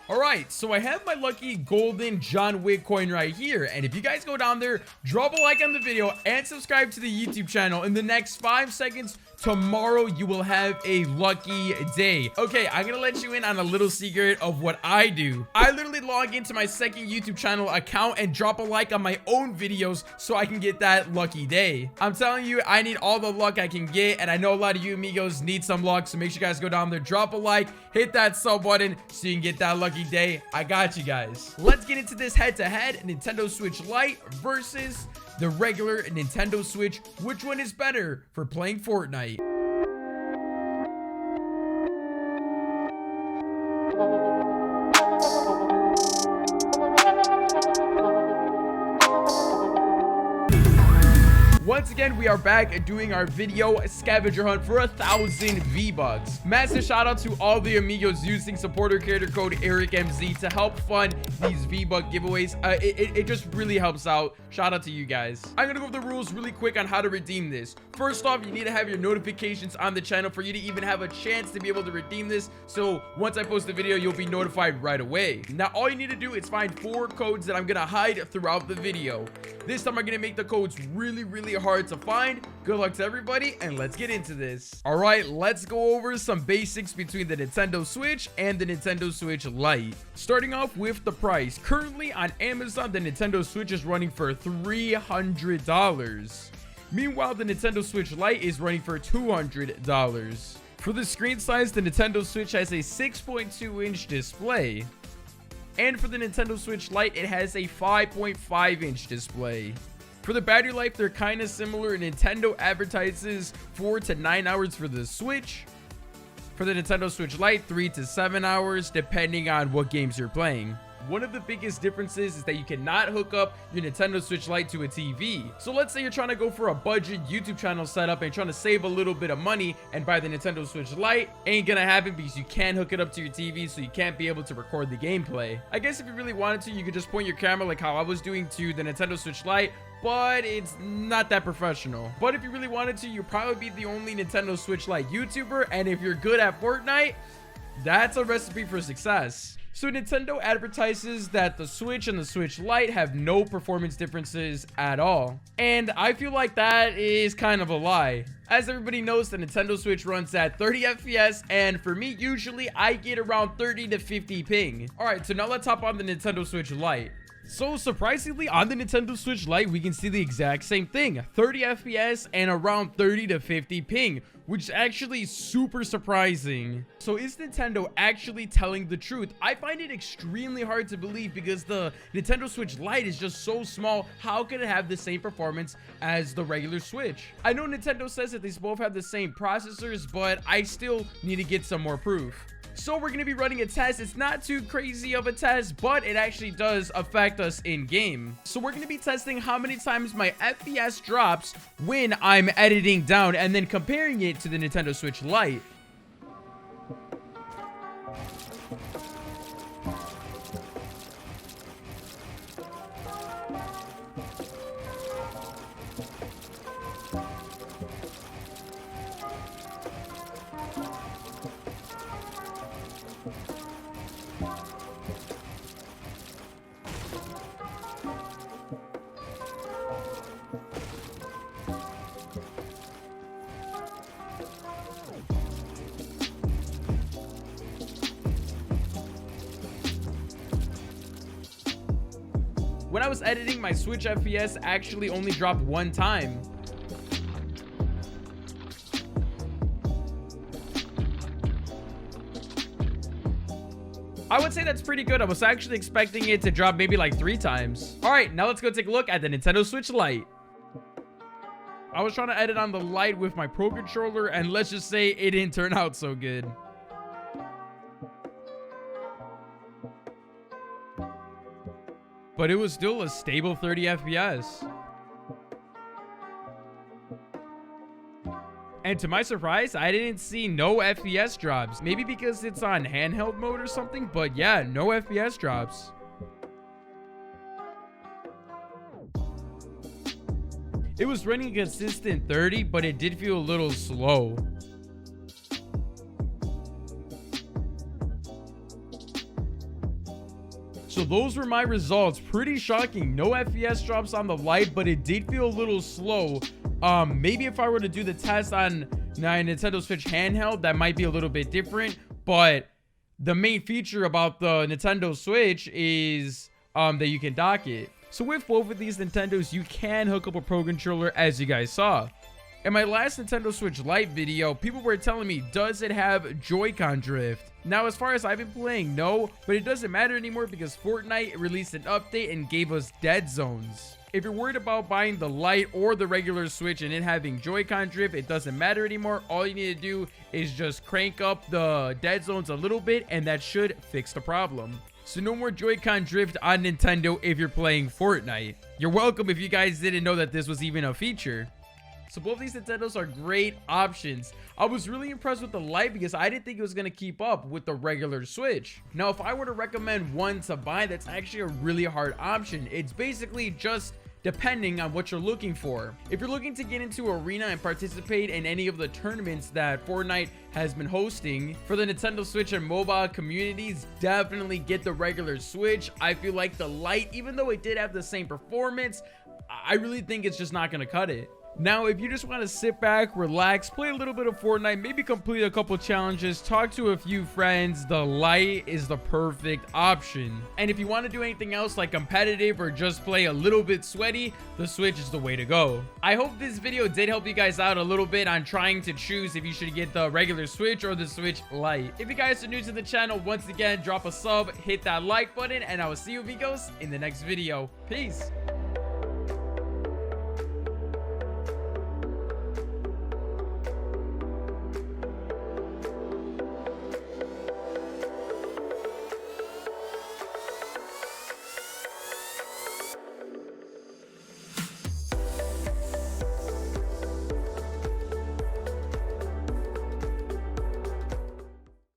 All right, so I have my lucky golden John Wick coin right here. And if you guys go down there, drop a like on the video and subscribe to the YouTube channel. In the next 5 seconds, tomorrow you will have a lucky day. Okay, I'm gonna let you in on a little secret of what I do. I literally log into my second YouTube channel account and drop a like on my own videos so I can get that lucky day. I'm telling you, I need all the luck I can get, and I know a lot of you amigos need some luck, so make sure you guys go down there, drop a like, hit that sub button so you can get that lucky day. I got you guys. Let's get into this head-to-head Nintendo Switch Lite versus the regular Nintendo Switch. Which one is better for playing Fortnite? Once again, we are back doing our video scavenger hunt for 1,000 V-Bucks. Massive shout out to all the amigos using supporter creator code EricMz to help fund these V-Buck giveaways. It just really helps out. Shout out to you guys. I'm gonna go over the rules really quick on how to redeem this. First off, you need to have your notifications on the channel for you to even have a chance to be able to redeem this. So once I post the video, you'll be notified right away. Now, all you need to do is find 4 codes that I'm gonna hide throughout the video. This time, I'm gonna make the codes really hard to find. Good luck to everybody, and let's get into this. All right, let's go over some basics between the Nintendo Switch and the Nintendo Switch Lite. Starting off with the price. Currently on Amazon, the Nintendo Switch is running for $300. Meanwhile, the Nintendo Switch Lite is running for $200. For the screen size, the Nintendo Switch has a 6.2-inch display. And for the Nintendo Switch Lite, it has a 5.5-inch display. For the battery life, they're kind of similar. Nintendo advertises 4 to 9 hours for the Switch. For the Nintendo Switch Lite, 3 to 7 hours, depending on what games you're playing. One of the biggest differences is that you cannot hook up your Nintendo Switch Lite to a TV. So let's say you're trying to go for a budget YouTube channel setup and trying to save a little bit of money and buy the Nintendo Switch Lite. Ain't gonna happen because you can't hook it up to your TV, so you can't be able to record the gameplay. I guess if you really wanted to, you could just point your camera like how I was doing to the Nintendo Switch Lite, but it's not that professional. But if you really wanted to, you'd probably be the only Nintendo Switch Lite YouTuber, and if you're good at Fortnite, that's a recipe for success. So Nintendo advertises that the Switch and the Switch Lite have no performance differences at all. And I feel like that is kind of a lie. As everybody knows, the Nintendo Switch runs at 30 FPS, and for me, usually I get around 30 to 50 ping. All right, so now let's hop on the Nintendo Switch Lite. So surprisingly, on the Nintendo Switch Lite, we can see the exact same thing, 30 FPS and around 30 to 50 ping, which is actually super surprising. So is Nintendo actually telling the truth? I find it extremely hard to believe because the Nintendo Switch Lite is just so small. How can it have the same performance as the regular Switch? I know Nintendo says that these both have the same processors, but I still need to get some more proof. So we're going to be running a test. It's not too crazy of a test, but it actually does affect us in game. So we're going to be testing how many times my FPS drops when I'm editing down and then comparing it to the Nintendo Switch Lite. When I was editing, my Switch FPS actually only dropped 1 time. I would say that's pretty good. I was actually expecting it to drop maybe like 3 times. All right, now let's go take a look at the Nintendo Switch Lite. I was trying to edit on the Lite with my Pro Controller, and let's just say it didn't turn out so good. But it was still a stable 30 FPS. And to my surprise, I didn't see no FPS drops. Maybe because it's on handheld mode or something, but yeah, no FPS drops. It was running a consistent 30, but it did feel a little slow. So those were my results. Pretty shocking. No FPS drops on the Lite, but it did feel a little slow. Maybe if I were to do the test on my Nintendo Switch handheld, that might be a little bit different. But the main feature about the Nintendo Switch is that you can dock it. So with both of these Nintendos, you can hook up a Pro Controller, as you guys saw. In my last Nintendo Switch Lite video, people were telling me, does it have Joy-Con drift? Now, as far as I've been playing, no, but it doesn't matter anymore because Fortnite released an update and gave us dead zones. If you're worried about buying the Lite or the regular Switch and it having Joy-Con drift, it doesn't matter anymore. All you need to do is just crank up the dead zones a little bit and that should fix the problem. So no more Joy-Con drift on Nintendo if you're playing Fortnite. You're welcome if you guys didn't know that this was even a feature. So both these Nintendos are great options. I was really impressed with the Lite because I didn't think it was going to keep up with the regular Switch. Now, if I were to recommend one to buy, that's actually a really hard option. It's basically just depending on what you're looking for. If you're looking to get into Arena and participate in any of the tournaments that Fortnite has been hosting for the Nintendo Switch and mobile communities, definitely get the regular Switch. I feel like the Lite, even though it did have the same performance, I really think it's just not going to cut it. Now, if you just want to sit back, relax, play a little bit of Fortnite, maybe complete a couple challenges, talk to a few friends, the Lite is the perfect option. And if you want to do anything else like competitive or just play a little bit sweaty, the Switch is the way to go. I hope this video did help you guys out a little bit on trying to choose if you should get the regular Switch or the Switch Lite. If you guys are new to the channel, once again, drop a sub, hit that like button, and I will see you amigos in the next video. Peace.